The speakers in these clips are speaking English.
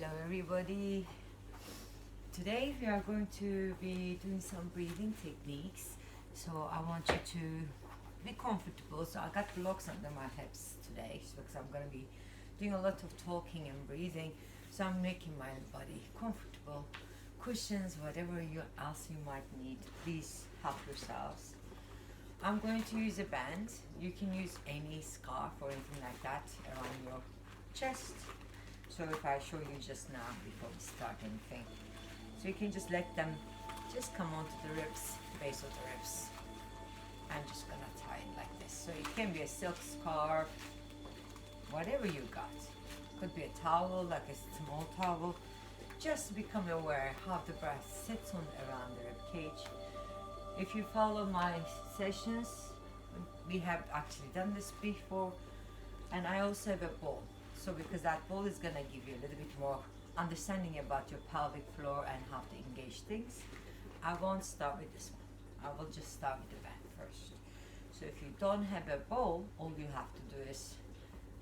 Hello everybody. Today we are going to be doing some breathing techniques. So I want you to be comfortable. So I got blocks under my hips today because I'm going to be doing a lot of talking and breathing. So I'm making my body comfortable. Cushions, whatever else you might need, please help yourselves. I'm going to use a band. You can use any scarf or anything like that around your chest. So if I show you just now before we start anything, so you can just let them just come onto the ribs, base of the ribs. I'm just gonna tie it like this. So it can be a silk scarf, whatever you got. Could be a towel, like a small towel. Just become aware how the breath sits on around the rib cage. If you follow my sessions, we have actually done this before, and I also have a bowl. So because that bowl is gonna give you a little bit more understanding about your pelvic floor and how to engage things, I won't start with this one. I will just start with the band first. So if you don't have a bowl, all you have to do is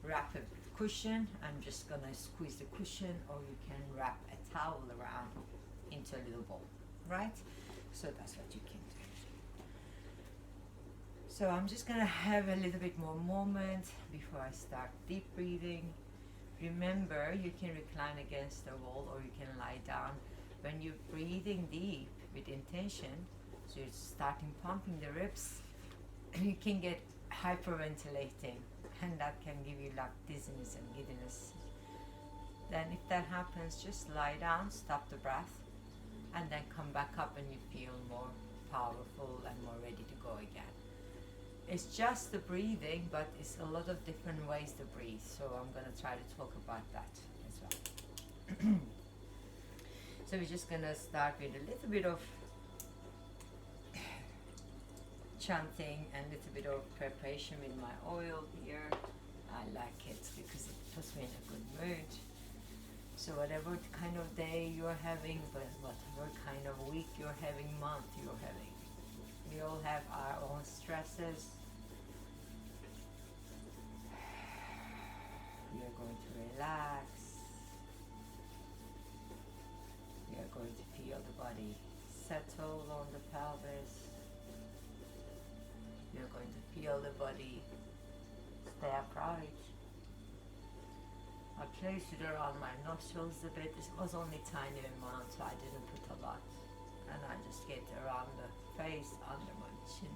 wrap a cushion. I'm just gonna squeeze the cushion, or you can wrap a towel around into a little bowl, right? So that's what you can do. So I'm just gonna have a little bit more moment before I start deep breathing. Remember, you can recline against the wall or you can lie down. When you're breathing deep with intention, so you're starting pumping the ribs, you can get hyperventilating, and that can give you like dizziness and giddiness. Then if that happens, just lie down, stop the breath, and then come back up and you feel more powerful and more ready to go again. It's just the breathing, but it's a lot of different ways to breathe. So I'm going to try to talk about that as well. So we're just going to start with a little bit of chanting and a little bit of preparation with my oil here. I like it because it puts me in a good mood. So whatever kind of day you're having, but whatever kind of week you're having, month you're having, we all have our own stresses. We are going to relax. We are going to feel the body settle on the pelvis. We are going to feel the body stay upright. I placed it around my nostrils a bit. This was only tiny amount, so I didn't put a lot. And I just get around the face, under my chin.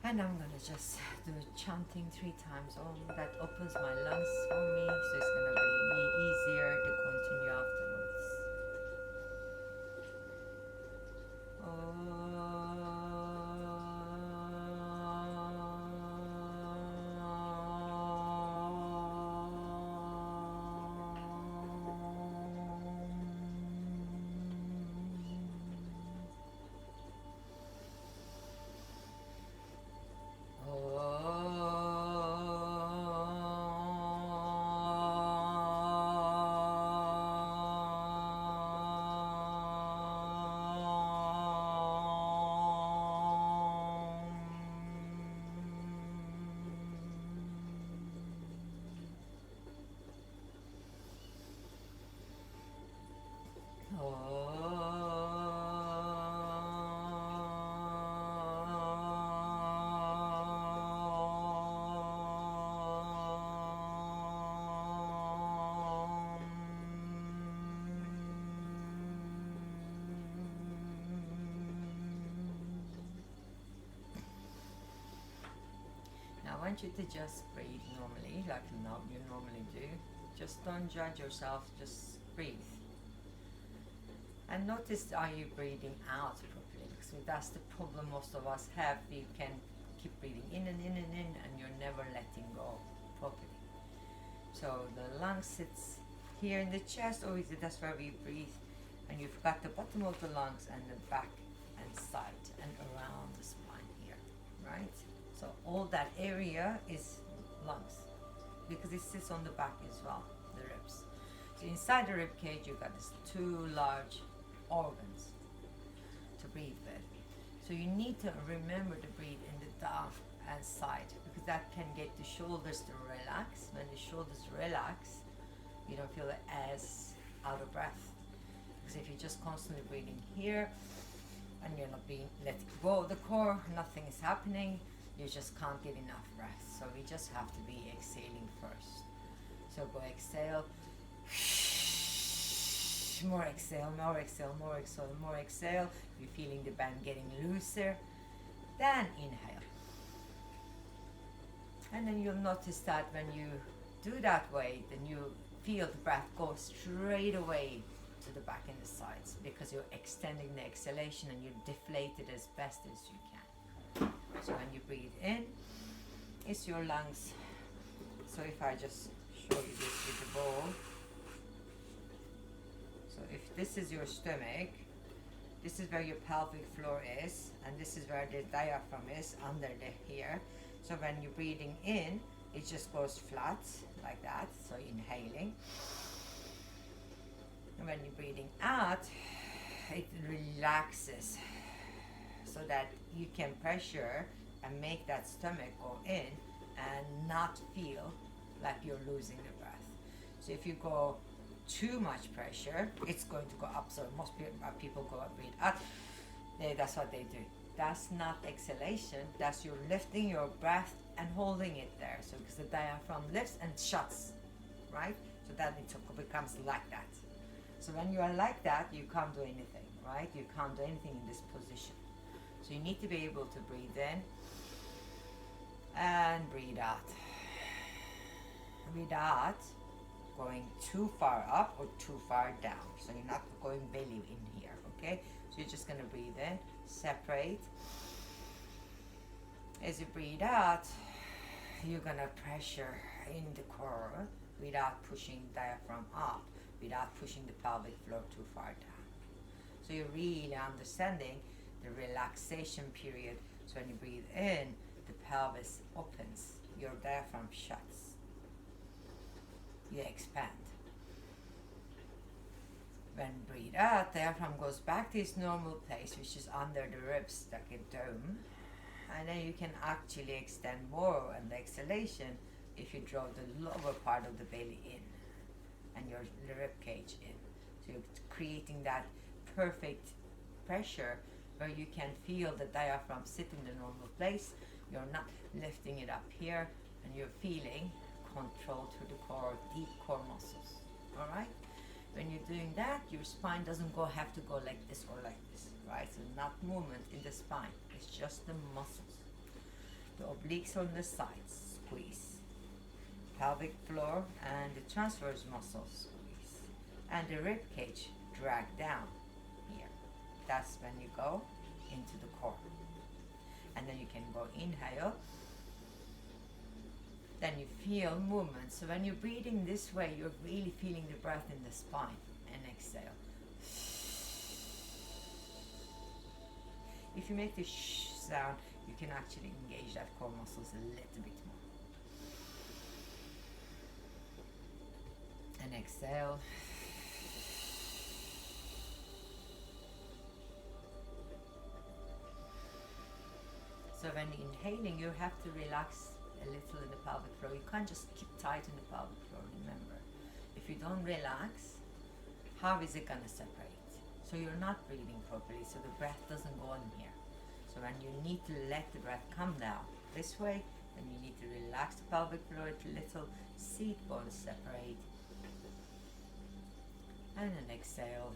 And I'm gonna just do chanting 3 times on. That opens my lungs for me, so it's gonna be easier to continue afterwards. I want you to just breathe normally, like you normally do. Just don't judge yourself, just breathe. And notice, are you breathing out properly? Because that's the problem most of us have. You can keep breathing in and in and in, and you're never letting go properly. So the lung sits here in the chest, or is it that's where we breathe, and you've got the bottom of the lungs and the back and side and around the spine here, right? So all that area is lungs, because it sits on the back as well, the ribs. So inside the rib cage, you've got these 2 large organs to breathe with. So you need to remember to breathe in the down and side, because that can get the shoulders to relax. When the shoulders relax, you don't feel as out of breath. Because if you're just constantly breathing here and you're not being letting go of the core, nothing is happening, you just can't get enough breath. So we just have to be exhaling first. So go exhale, more exhale, more exhale, more exhale, more exhale. You're feeling the band getting looser. Then inhale. And then you'll notice that when you do that way, then you feel the breath go straight away to the back and the sides, because you're extending the exhalation and you deflate it as best as you can. So when you breathe in, it's your lungs. So if I just show you this with the bowl. So if this is your stomach, this is where your pelvic floor is, and this is where the diaphragm is, under the here. So when you're breathing in, it just goes flat like that, so inhaling. And when you're breathing out, it relaxes so that you can pressure and make that stomach go in and not feel like you're losing the breath. So if you go too much pressure, it's going to go up. So most people go and breathe out. That's what they do. That's not exhalation. That's you lifting your breath and holding it there. So because the diaphragm lifts and shuts, right? So that it becomes like that. So when you are like that, you can't do anything, right? You can't do anything in this position. So you need to be able to breathe in and breathe out. Without going too far up or too far down. So you're not going belly in here, okay? So you're just gonna breathe in, separate. As you breathe out, you're gonna pressure in the core without pushing diaphragm up, without pushing the pelvic floor too far down. So you're really understanding the relaxation period. So when you breathe in, the pelvis opens, your diaphragm shuts. You expand. When breathe out, diaphragm goes back to its normal place, which is under the ribs, like a dome. And then you can actually extend more on the exhalation if you draw the lower part of the belly in and your rib cage in. So you're creating that perfect pressure where you can feel the diaphragm sit in the normal place. You're not lifting it up here, and you're feeling control through the core, deep core muscles. All right? When you're doing that, your spine doesn't have to go like this or like this, right? So not movement in the spine. It's just the muscles. The obliques on the sides, squeeze. Pelvic floor and the transverse muscles, squeeze. And the rib cage, drag down here. That's when you go into the core. And then you can go inhale. Then you feel movement. So when you're breathing this way, you're really feeling the breath in the spine. And exhale. If you make the shh sound, you can actually engage that core muscles a little bit more. And exhale. So when inhaling, you have to relax a little in the pelvic floor. You can't just keep tight in the pelvic floor, remember. If you don't relax, how is it gonna separate? So you're not breathing properly, so the breath doesn't go in here. So when you need to let the breath come down this way, then you need to relax the pelvic floor a little, seat bones separate. And then exhale.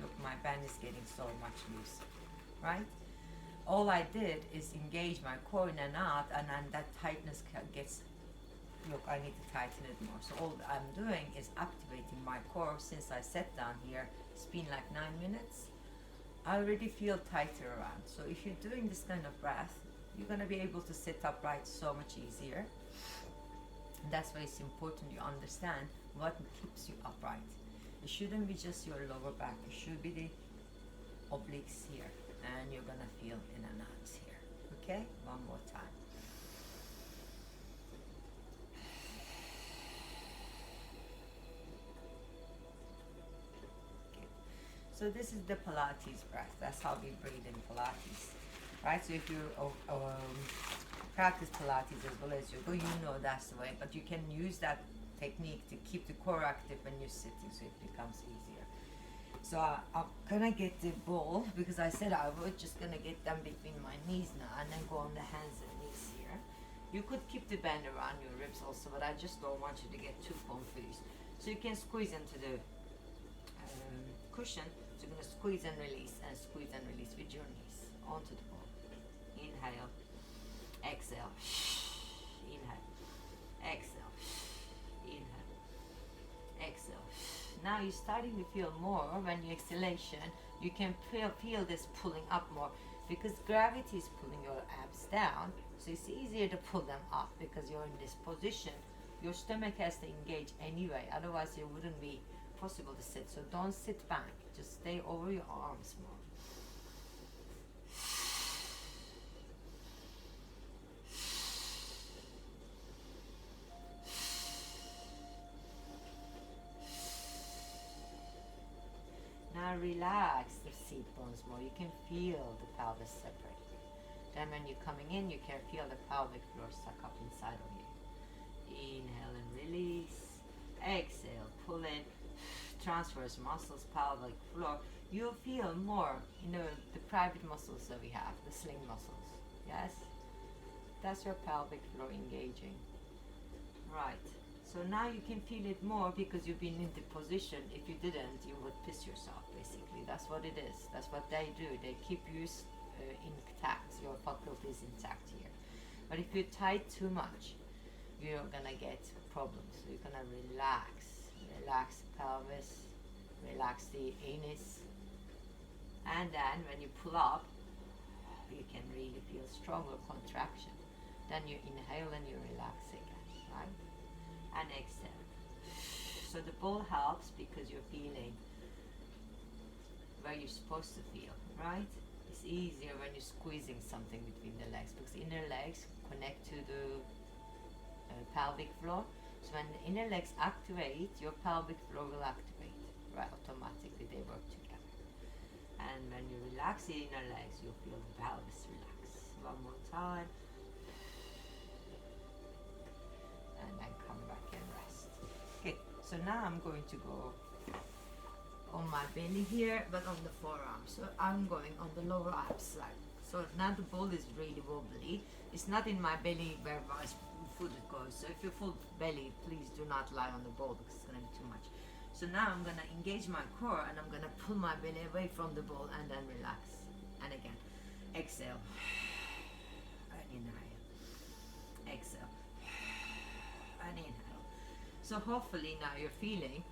Look, my band is getting so much loose, right? All I did is engage my core in and out, and then that tightness gets, look, I need to tighten it more. So all I'm doing is activating my core. Since I sat down here, it's been like 9 minutes. I already feel tighter around. So if you're doing this kind of breath, you're gonna be able to sit upright so much easier. And that's why it's important you understand what keeps you upright. It shouldn't be just your lower back. It should be the obliques here. And you're gonna feel in and out here. Okay? One more time. Okay. So this is the Pilates breath. That's how we breathe in Pilates. right? So if you practice Pilates as well as yoga, you know that's the way, but you can use that technique to keep the core active when you're sitting, so it becomes easier. So I'm gonna get the ball, because I said I was just gonna get them between my knees now and then go on the hands and knees here. You could keep the band around your ribs also, but I just don't want you to get too confused. So you can squeeze into the cushion. So you're gonna squeeze and release with your knees onto the ball. Inhale, exhale, inhale, exhale, inhale, exhale. Now you're starting to feel more when you exhalation. You can feel this pulling up more because gravity is pulling your abs down. So it's easier to pull them up because you're in this position. Your stomach has to engage anyway, otherwise it wouldn't be possible to sit. So don't sit back, just stay over your arms more. Now relax the seat bones more. You can feel the pelvis separate. Then when you're coming in, you can feel the pelvic floor suck up inside of you. Inhale and release. Exhale, pull in. Transverse muscles, pelvic floor. You'll feel more, the private muscles that we have, the sling muscles. Yes? That's your pelvic floor engaging. Right. So now you can feel it more because you've been in the position. If you didn't, you would piss yourself, basically. That's what it is. That's what they do. They keep you intact. Your faculty is intact here. But if you tight too much, you're gonna get problems. So you're gonna relax the pelvis, relax the anus, and then when you pull up, you can really feel stronger contraction. Then you inhale and you relax again, right? And exhale. So the ball helps because you're feeling where you're supposed to feel, right? It's easier when you're squeezing something between the legs because the inner legs connect to the pelvic floor. So when the inner legs activate, your pelvic floor will activate, right? Automatically they work together. And when you relax the inner legs, you'll feel the pelvis relax. One more time. And then come back and rest. Okay, so now I'm going to go on my belly here, but on the forearm. So I'm going on the lower abs side. So now the ball is really wobbly. It's not in my belly where my foot goes. So if you're full belly, please do not lie on the ball because it's going to be too much. So now I'm going to engage my core and I'm going to pull my belly away from the ball and then relax. And again, exhale. And inhale. Exhale. And inhale. So hopefully now you're feeling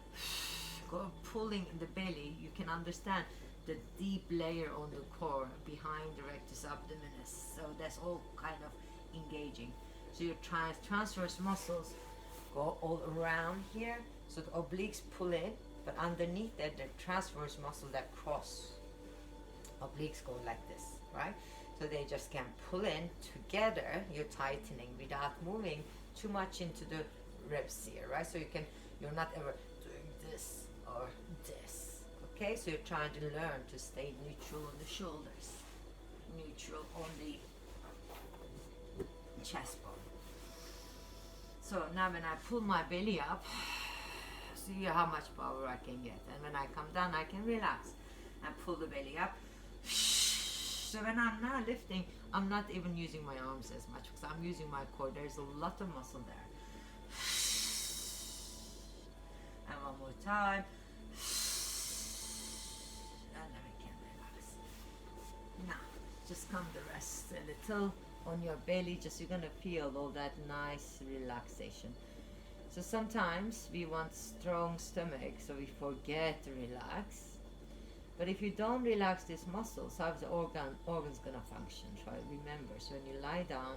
pulling in the belly. You can understand the deep layer on the core behind the rectus abdominis. So that's all kind of engaging. So your transverse muscles go all around here. So the obliques pull in, but underneath that, the transverse muscles that cross. Obliques go like this, right? So they just can pull in together. You're tightening without moving too much into the ribs here, right? So you're not ever doing this or this. Okay, so you're trying to learn to stay neutral on the shoulders, neutral on the chest bone. So now when I pull my belly up, see how much power I can get. And when I come down, I can relax and pull the belly up. So when I'm now lifting, I'm not even using my arms as much because I'm using my core. There's a lot of muscle there. And one more time. And then we can relax. Now, just come to rest a little on your belly. Just you're gonna feel all that nice relaxation. So sometimes we want strong stomach, so we forget to relax. But if you don't relax these muscles, how's the organ's gonna function? Try to remember. So when you lie down,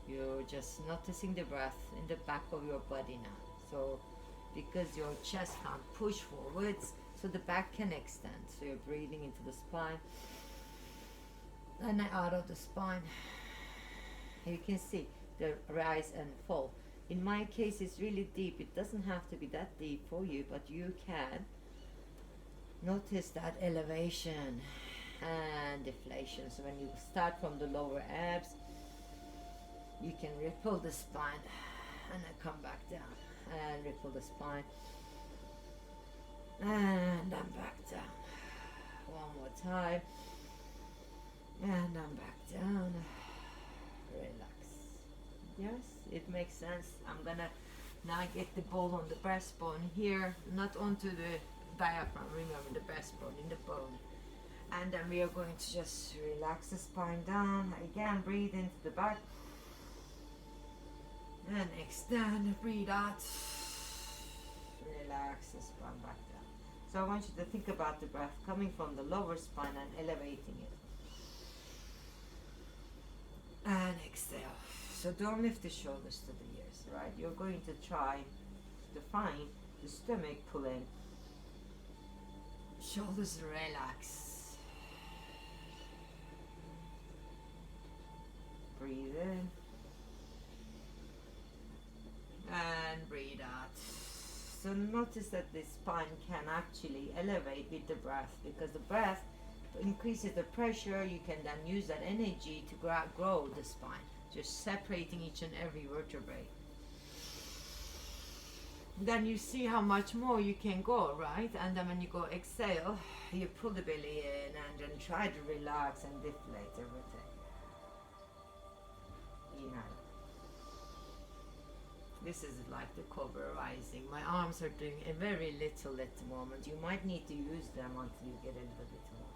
you're just noticing the breath in the back of your body now. So because your chest can't push forwards, so the back can extend. So you're breathing into the spine and out of the spine. You can see the rise and fall. In my case, it's really deep. It doesn't have to be that deep for you, but you can notice that elevation and deflation. So when you start from the lower abs, you can ripple the spine and then come back down and ripple the spine and then back down. One more time and then back down. Relax. Yes, it makes sense. I'm gonna now get the ball on the breastbone here, not onto the diaphragm, remember the breastbone, in the bone. And then we are going to just relax the spine down. Again, breathe into the back. And extend, breathe out. Relax the spine back down. So I want you to think about the breath coming from the lower spine and elevating it. And exhale. So don't lift the shoulders to the ears, right? You're going to try to find the stomach pulling. Shoulders relax. Breathe in. And breathe out. So notice that the spine can actually elevate with the breath, because the breath increases the pressure. You can then use that energy to grow the spine, just separating each and every vertebrae. Then you see how much more you can go, right? And then when you go exhale, you pull the belly in and then try to relax and deflate everything. Inhale. This is like the cobra rising. My arms are doing a very little at the moment. You might need to use them until you get a little bit more.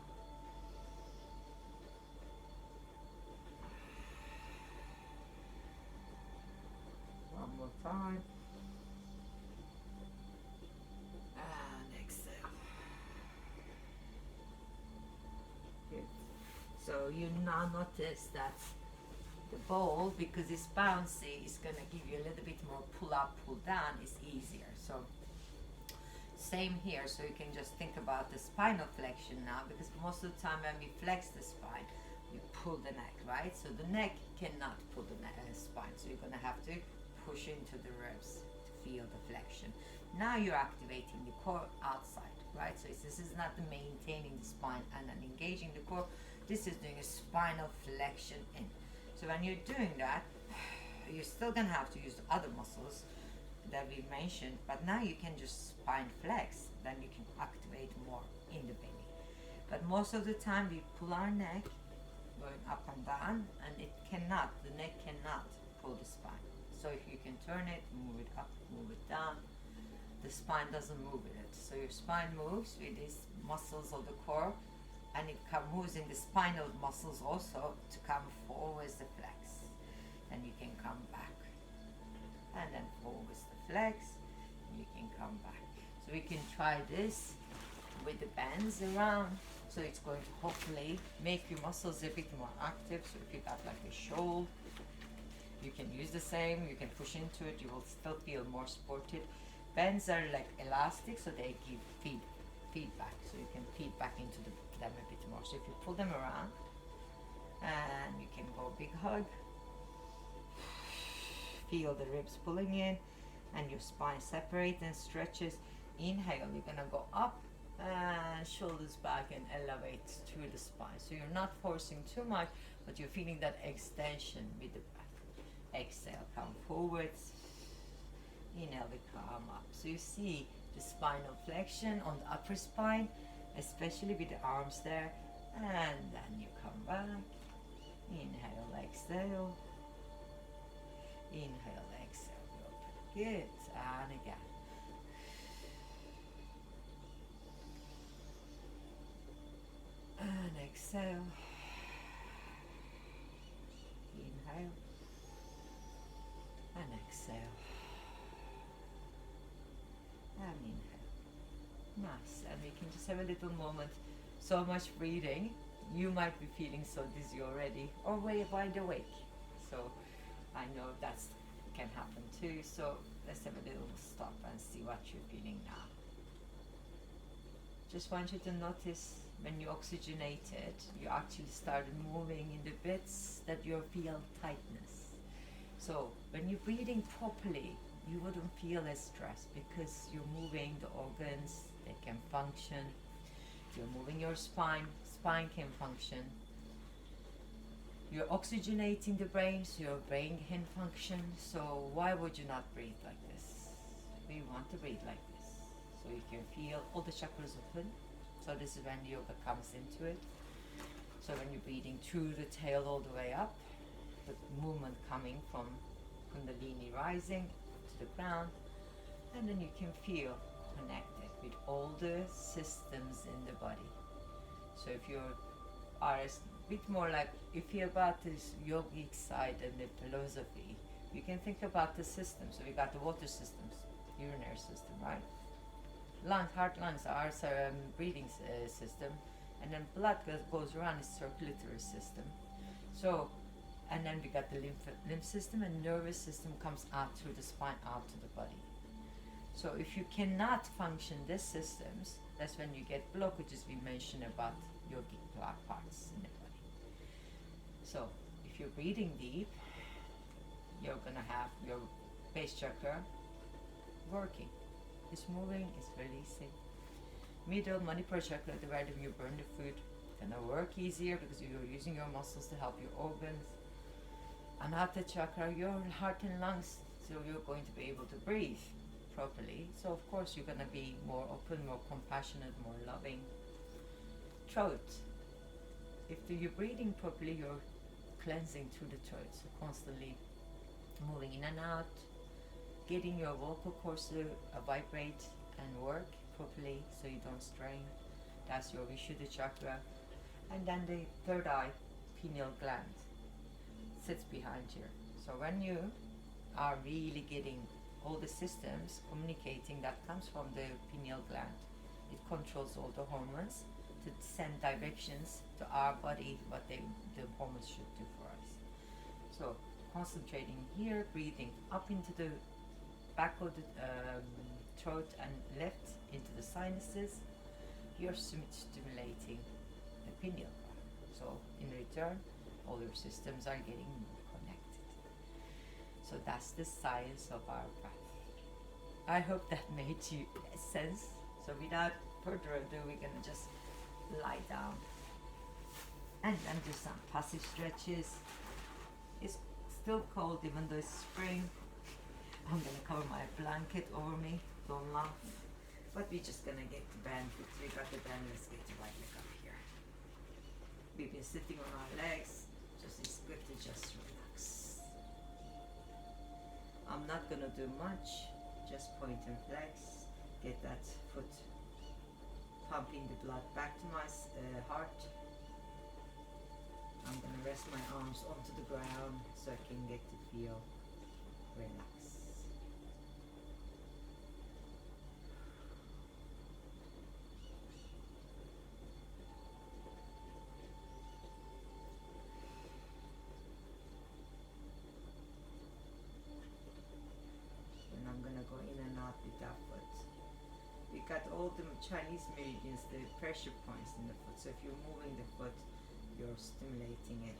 One more time. And exhale. Good. So you now notice that the ball, because it's bouncy, is going to give you a little bit more pull up, pull down. Is easier. So same here. So you can just think about the spinal flexion now, because most of the time when we flex the spine, we pull the neck, right? So the neck cannot pull the spine. So you're going to have to push into the ribs to feel the flexion. Now you're activating the core outside, right? So this is not the maintaining the spine and then engaging the core. This is doing a spinal flexion in. So when you're doing that, you're still gonna have to use the other muscles that we mentioned, but now you can just spine flex, then you can activate more in the belly. But most of the time we pull our neck going up and down, and the neck cannot pull the spine. So if you can turn it, move it up, move it down, the spine doesn't move with it. So your spine moves with these muscles of the core, and it moves in the spinal muscles also to come forwards the flex. And you can come back. And then forwards the flex, and you can come back. So we can try this with the bands around. So it's going to hopefully make your muscles a bit more active. So if you got like a shoulder, you can use the same, you can push into it, you will still feel more supported. Bands are like elastic, so they give feedback. So you can feed back into them a bit more. So if you pull them around, and you can go big hug, feel the ribs pulling in, and your spine separates and stretches. Inhale, you're gonna go up and shoulders back and elevate through the spine. So you're not forcing too much, but you're feeling that extension with the breath. Exhale, come forwards. Inhale, we come up. So you see the spinal flexion on the upper spine, especially with the arms there, and then you come back. Inhale, exhale. Inhale, exhale. Open. Good. And again. And exhale. Inhale. And exhale. And inhale. Nice. And we can just have a little moment. So much breathing. You might be feeling so dizzy already, or wide awake. So I know that can happen too. So let's have a little stop and see what you're feeling now. Just want you to notice when you oxygenated, you actually started moving in the bits that you feel tightness. So when you're breathing properly, you wouldn't feel as stressed because you're moving the organs, they can function. You're moving your spine. spine can function. You're oxygenating the brain, so your brain can function. So why would you not breathe like this? We want to breathe like this, so you can feel all the chakras open. So this is when yoga comes into it. So when you're breathing through the tail all the way up, the movement coming from Kundalini rising to the ground, and then you can feel connected with all the systems in the body. So if you are a bit more like, if you're about this yogic side and the philosophy, you can think about the systems. So we got the water systems, urinary system, right? Lungs, heart, lungs are our breathing system, and then blood goes around is circulatory system. So, and then we got the lymph system, and nervous system comes out through the spine out to the body. So if you cannot function these systems, that's when you get blockages we mentioned about yogic parts in the body. So if you're breathing deep, you're gonna have your base chakra working. It's moving, it's releasing. Middle, Manipura chakra, the where you burn the food, gonna work easier because you're using your muscles to help your organs. Anahata chakra, your heart and lungs, so you're going to be able to breathe properly. So of course you're gonna be more open, more compassionate, more loving. Throat, if you're breathing properly, you're cleansing through the throat, so constantly moving in and out, getting your vocal cords to vibrate and work properly so you don't strain. That's your Vishuddha chakra. And then the third eye, pineal gland, sits behind here. So when you are really getting all the systems communicating, that comes from the pineal gland. It controls all the hormones to send directions to our body what the hormones should do for us. So concentrating here, breathing up into the back of the throat and left into the sinuses, you're stimulating the pineal gland. So in return, all your systems are getting more connected. So that's the science of our breath. I hope that made you sense. So without further ado, we're gonna just lie down and then do some passive stretches. It's still cold even though it's spring. I'm gonna cover my blanket over me, don't laugh. But we're just gonna get the bandwidth. We got the band, let's get the right leg up here. We've been sitting on our legs, just it's good to just relax. I'm not gonna do much, just point and flex, get that foot pumping the blood back to my heart. I'm gonna rest my arms onto the ground so I can get to feel relaxed. Go in and out with that foot. We got all the Chinese meridians, the pressure points in the foot. So if you're moving the foot, you're stimulating it.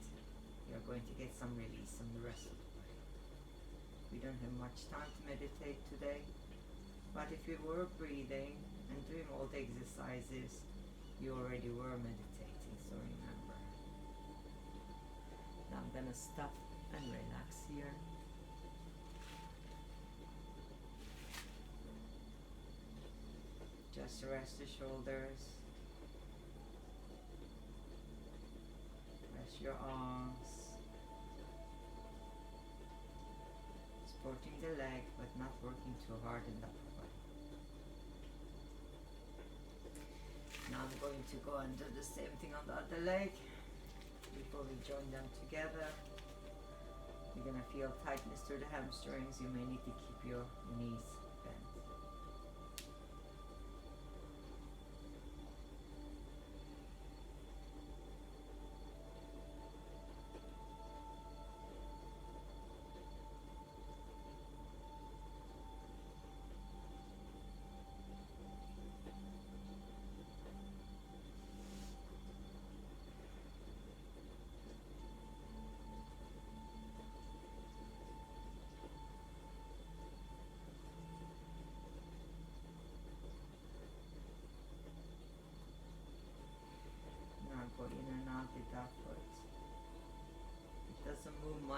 You're going to get some release on the rest of the body. We don't have much time to meditate today, but if you were breathing and doing all the exercises, you already were meditating, so remember. Now I'm gonna stop and relax here. Just rest the shoulders, rest your arms, supporting the leg but not working too hard in the upper body. Now I'm going to go and do the same thing on the other leg. Before we join them together, you're going to feel tightness through the hamstrings. You may need to keep your knees bent.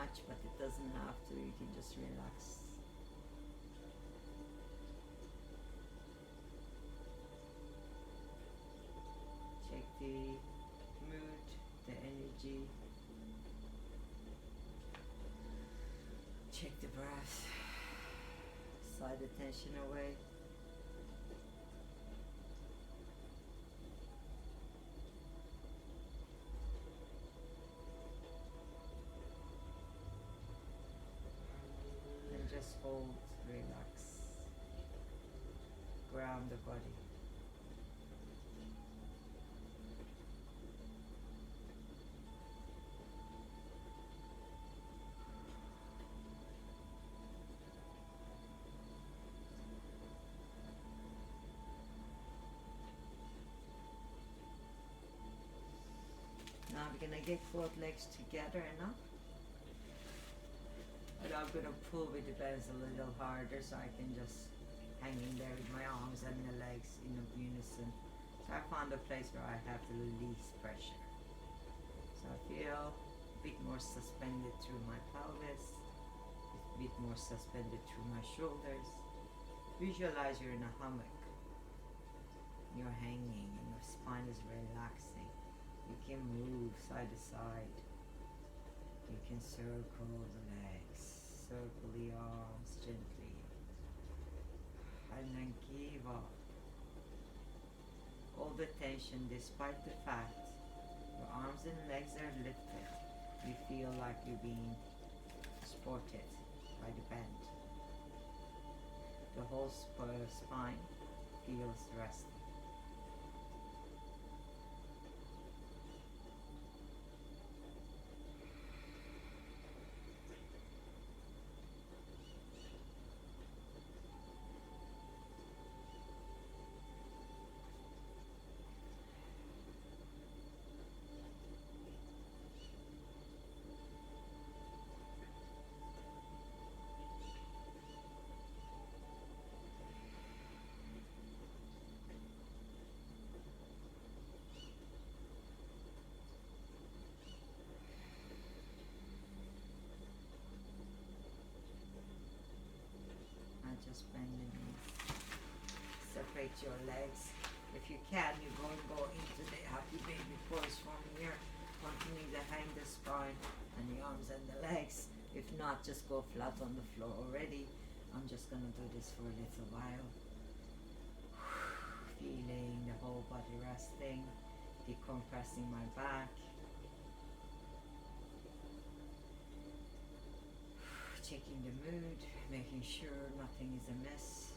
much, but it doesn't have to. You can just relax. Check the mood, the energy. Check the breath. Slide the tension away. And just hold, relax. Ground the body. Now I'm gonna get both legs together enough. And I'm gonna pull with the bands a little harder so I can just hang in there with my arms and the legs in unison. So I found a place where I have the least pressure. So I feel a bit more suspended through my pelvis, a bit more suspended through my shoulders. Visualize you're in a hammock. You're hanging and your spine is relaxing. You can move side to side. You can circle the legs, circle the arms gently, and then give up all the tension. Despite the fact your arms and legs are lifted, you feel like you're being supported by the band. The whole spine feels rested. Just bend the knees. Separate your legs. If you can, you go into the happy baby pose from here. Continue to hang the spine and the arms and the legs. If not, just go flat on the floor already. I'm just gonna do this for a little while. Feeling the whole body resting, decompressing my back. Checking the mood, making sure nothing is amiss.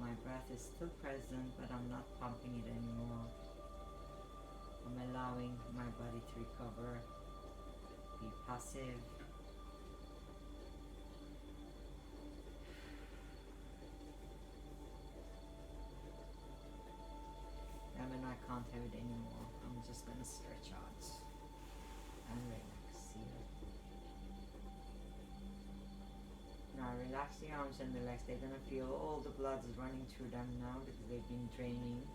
My breath is still present, but I'm not pumping it anymore. I'm allowing my body to recover, be passive. And when I can't have it anymore, I'm just gonna stretch out and relax here. Now relax the arms and the legs. They're gonna feel all the blood is running through them now because they've been draining.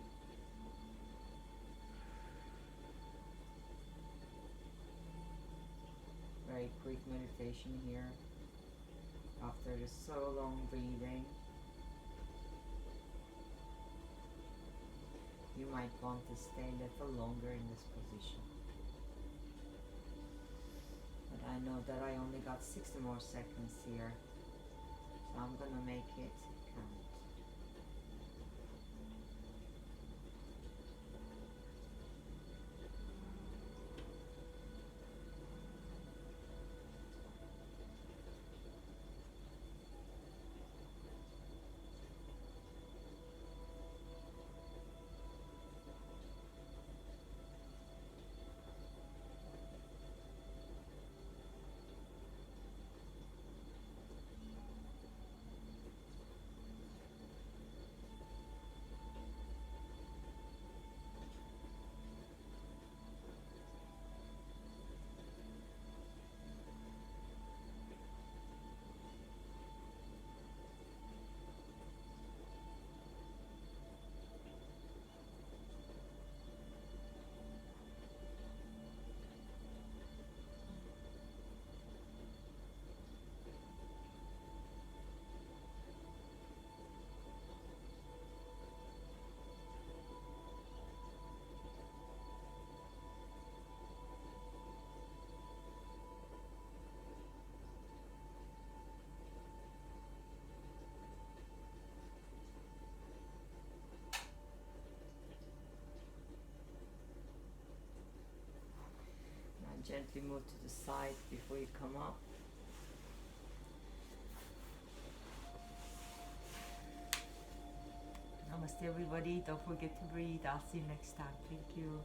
Very quick meditation here. After the so long breathing, you might want to stay a little longer in this position. But I know that I only got 60 more seconds here. So I'm gonna make it count. gently move to the side before you come up. Namaste everybody. Don't forget to breathe. I'll see you next time. Thank you.